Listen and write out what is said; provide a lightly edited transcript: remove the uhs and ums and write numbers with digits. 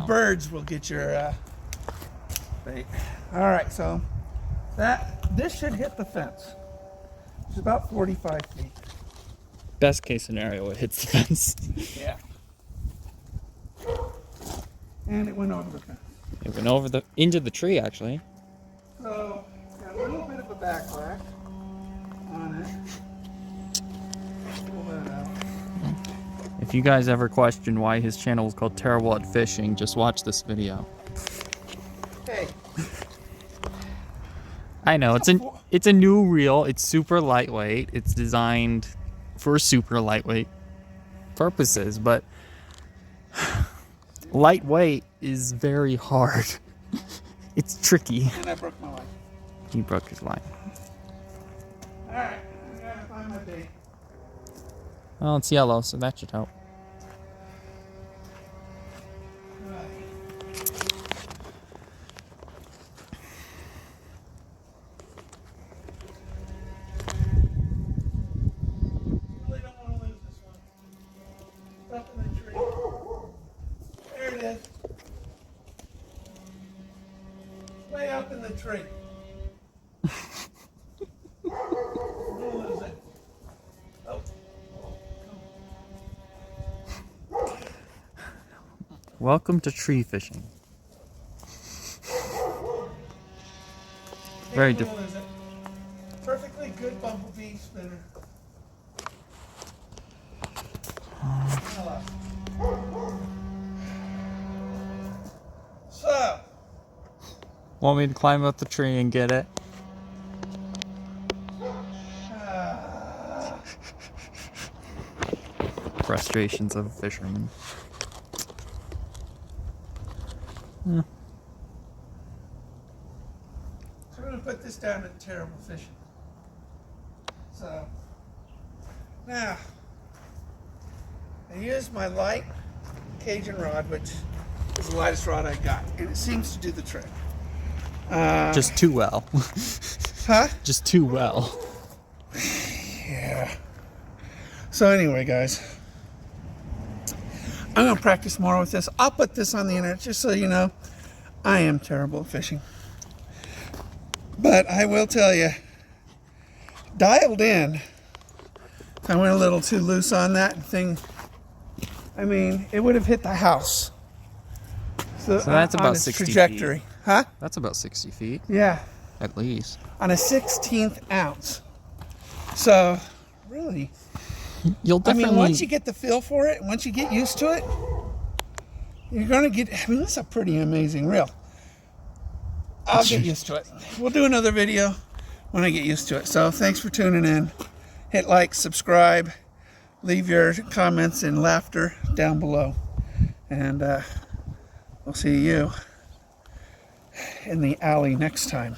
birds will get your bait. All right, so this should hit the fence. It's about 45 feet. Best case scenario, it hits the fence. Yeah. And it went over the fence. It went over into the tree, actually. So, got a little bit of a backlash on it. Pull that out. If you guys ever question why his channel is called Terrible at Fishing, just watch this video. Hey. I know, it's a new reel. It's super lightweight. It's designed for super lightweight purposes, but lightweight is very hard. It's tricky. And I broke my line. He broke his line. Alright, I gotta find my bait. Well, it's yellow, so that should help. Really don't want to lose this one. It's up in the tree. There it is. Way up in the tree. We'll lose it. Oh. Welcome to tree fishing. Very different. Perfectly good bumblebee spinner. So, Want me to climb up the tree and get it? Frustrations of a fisherman. So we're going to put this down at terrible fishing. So, now, I used my light Cajun rod, which is the lightest rod I got, and it seems to do the trick. Just too well. Huh? Just too well. Yeah. So anyway, guys, I'm going to practice more with this. I'll put this on the internet just so you know I am terrible at fishing. But I will tell you, dialed in, I went a little too loose on that thing. I mean, it would have hit the house. So that's about on its 60 trajectory. feet. Huh? That's about 60 feet, Yeah. at least. On a 16th ounce. So, really, You'll I definitely... mean, once you get the feel for it, once you get used to it, you're going to get, I mean, that's a pretty amazing reel. I'll get used to it. We'll do another video when I get used to it. So thanks for tuning in. Hit like, subscribe, leave your comments and laughter down below. And we'll see you in the alley next time.